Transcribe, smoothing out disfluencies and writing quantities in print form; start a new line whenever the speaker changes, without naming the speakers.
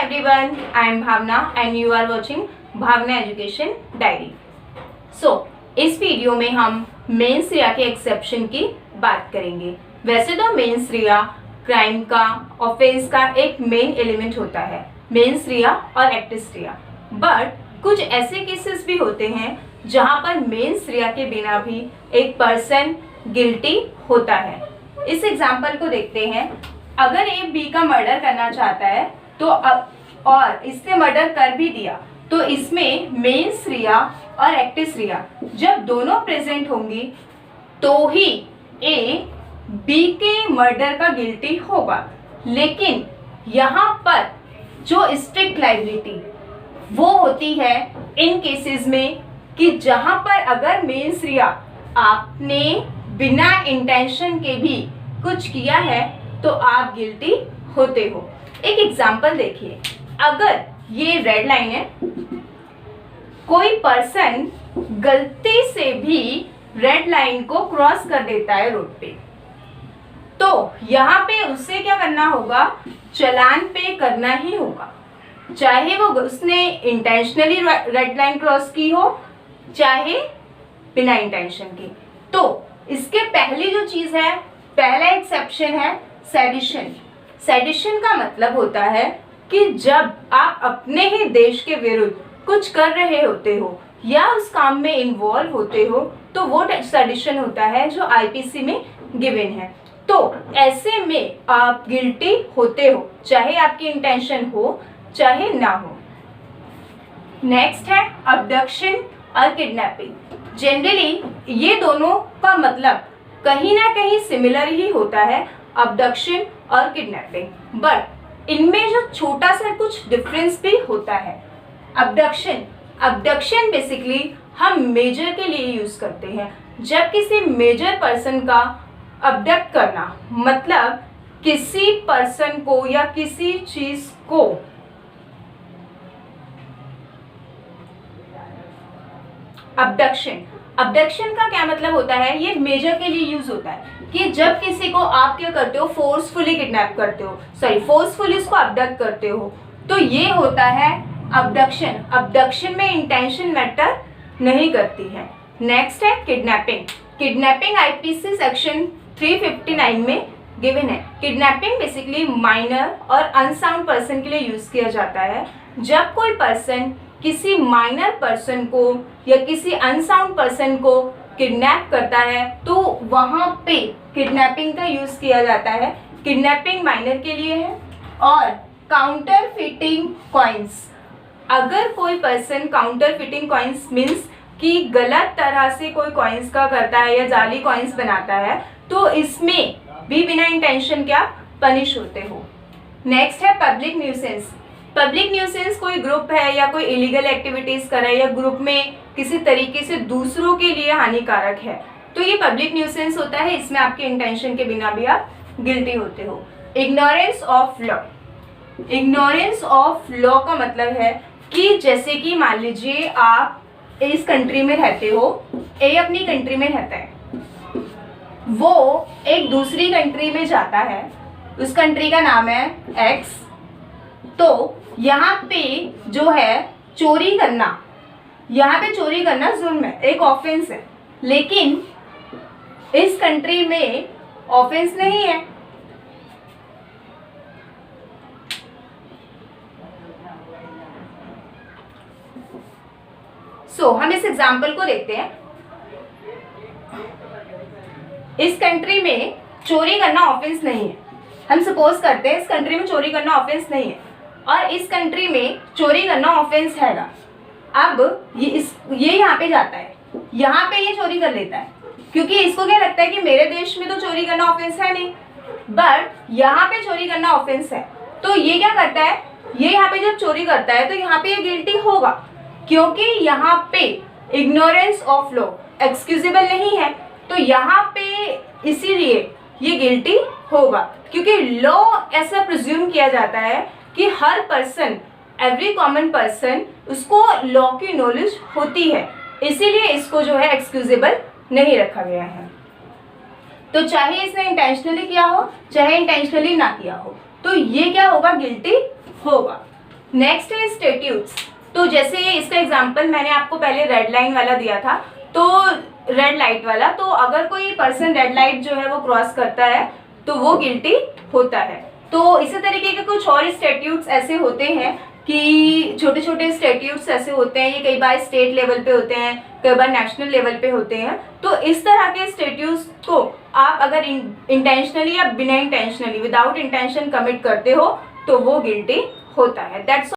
everyone, I am Bhavna and you are watching Bhavna education diary. इस video में हम mains रिया के एक्सेप्शन की बात करेंगे। वैसे तो मेंस रिया क्राइम का, ऑफेंस का एक मेन एलिमेंट होता है, मेंस रिया और एक्टिस रिया। बट कुछ ऐसे केसेस भी होते हैं जहां पर मेंस रिया के बिना भी एक पर्सन गिल्टी होता है। इस एग्जाम्पल को देखते हैं। अगर ए बी का मर्डर करना चाहता है तो और इसने मर्डर कर भी दिया तो इसमें मेंस रिया और एक्टिस रिया जब दोनों प्रेजेंट होंगी तो ही ए बी के मर्डर का गिल्टी होगा। लेकिन यहाँ पर जो स्ट्रिक्ट लायबिलिटी वो होती है इन केसेस में कि जहां पर अगर मेंस रिया आपने बिना इंटेंशन के भी कुछ किया है तो आप गिल्टी होते हो। एक एग्जांपल देखिए, अगर ये रेड लाइन है, कोई पर्सन गलती से भी रेड लाइन को क्रॉस कर देता है रोड पे, तो यहाँ पे उससे क्या करना होगा, चालान पे करना ही होगा। चाहे वो उसने इंटेंशनली रेड लाइन क्रॉस की हो चाहे बिना इंटेंशन की। तो इसके पहली जो चीज है, पहला एक्सेप्शन है सेडिशन। सेडिशन का मतलब होता है कि जब आप अपने ही देश के विरुद्ध कुछ कर रहे होते हो या उस काम में इन्वॉल्व होते हो तो वो सेडिशन होता है जो आईपीसी में गिवन है। तो ऐसे में आप गिल्टी होते हो, चाहे आपकी इंटेंशन हो चाहे ना हो। नेक्स्ट है अबडक्शन और किडनैपिंग। जनरली ये दोनों का मतलब कहीं ना कहीं सिमिलर ही होता है, अबडक्शन और किडनैपिंग, बट इनमें जो छोटा सा कुछ डिफरेंस भी होता है। अबडक्शन बेसिकली हम मेजर के लिए यूज करते हैं। जब किसी मेजर पर्सन का अबडक्ट करना मतलब किसी पर्सन को या किसी चीज को अबडक्शन का क्या मतलब होता है, ये मेजर के लिए यूज होता है कि जब किसी को आप क्या करते हो, फोर्सफुली किडनैप करते हो, फोर्सफुली उसको अबडक्ट करते हो, तो ये होता है अबडक्शन। अबडक्शन में इंटेंशन मैटर नहीं करती है। नेक्स्ट है किडनैपिंग आईपीसी सेक्शन 359 में गिवन है। किडनैपिंग बेसिकली माइनर और अनसाउंड पर्सन के लिए यूज किया जाता है। जब कोई पर्सन किसी माइनर पर्सन को या किसी अनसाउंड पर्सन को किडनैप करता है तो वहां पे किडनैपिंग का यूज किया जाता है। किडनैपिंग माइनर के लिए है। और काउंटरफिटिंग कॉइन्स, अगर कोई पर्सन काउंटरफिटिंग कॉइन्स मीन्स कि गलत तरह से कोई कॉइन्स का करता है या जाली कॉइन्स बनाता है तो इसमें भी बिना इंटेंशन क्या पनिश होते हो। नेक्स्ट है पब्लिक न्यूसेंस। पब्लिक न्यूसेंस कोई ग्रुप है या कोई इलीगल एक्टिविटीज कर रहा है या ग्रुप में किसी तरीके से दूसरों के लिए हानिकारक है तो ये पब्लिक न्यूसेंस होता है। इसमें आपके इंटेंशन के बिना भी आप गिल्टी होते हो। इग्नोरेंस ऑफ लॉ का मतलब है कि जैसे कि मान लीजिए आप इस कंट्री में रहते हो, ए अपनी कंट्री में रहता है, वो एक दूसरी कंट्री में जाता है, उस कंट्री का नाम है एक्स, तो यहाँ पे जो है चोरी करना, यहाँ पे चोरी करना जुल्म है, एक ऑफेंस है, लेकिन इस कंट्री में ऑफेंस नहीं है। हम इस एग्जाम्पल को देखते हैं। इस कंट्री में चोरी करना ऑफेंस नहीं है। हम सपोज करते हैं इस कंट्री में चोरी करना ऑफेंस नहीं है और इस कंट्री में चोरी करना ऑफेंस हैगा। अब ये यहाँ पे जाता है, यहाँ पे ये चोरी कर लेता है क्योंकि इसको क्या लगता है कि मेरे देश में तो चोरी करना ऑफेंस है नहीं, बट यहाँ पे चोरी करना ऑफेंस है। तो ये क्या करता है, ये यहाँ पे जब चोरी करता है तो यहाँ पे ये गिल्टी होगा क्योंकि यहाँ पे इग्नोरेंस ऑफ लॉ एक्सक्यूजेबल नहीं है, तो यहाँ पे इसीलिए ये गिल्टी होगा क्योंकि लॉ ऐसा प्रिज्यूम किया जाता है कि हर पर्सन, एवरी कॉमन पर्सन, उसको लॉ की नॉलेज होती है, इसीलिए इसको जो है एक्सक्यूजेबल नहीं रखा गया है। तो चाहे इसने इंटेंशनली किया हो चाहे इंटेंशनली ना किया हो तो ये क्या होगा, गिल्टी होगा। नेक्स्ट है स्टेट्यूट्स। तो जैसे इसका एग्जांपल मैंने आपको पहले रेड लाइन वाला दिया था, तो रेड लाइट वाला, तो अगर कोई पर्सन रेड लाइट जो है वो क्रॉस करता है तो वो गिल्टी होता है। तो इसी तरीके के कुछ और स्टेट्यूट्स ऐसे होते हैं कि छोटे छोटे स्टेट्यूट्स ऐसे होते हैं, ये कई बार स्टेट लेवल पे होते हैं, कई बार नेशनल लेवल पे होते हैं। तो इस तरह के स्टेट्यूट्स को आप अगर इंटेंशनली या बिना इंटेंशनली, विदाउट इंटेंशन कमिट करते हो तो वो गिल्टी होता है। दैट्स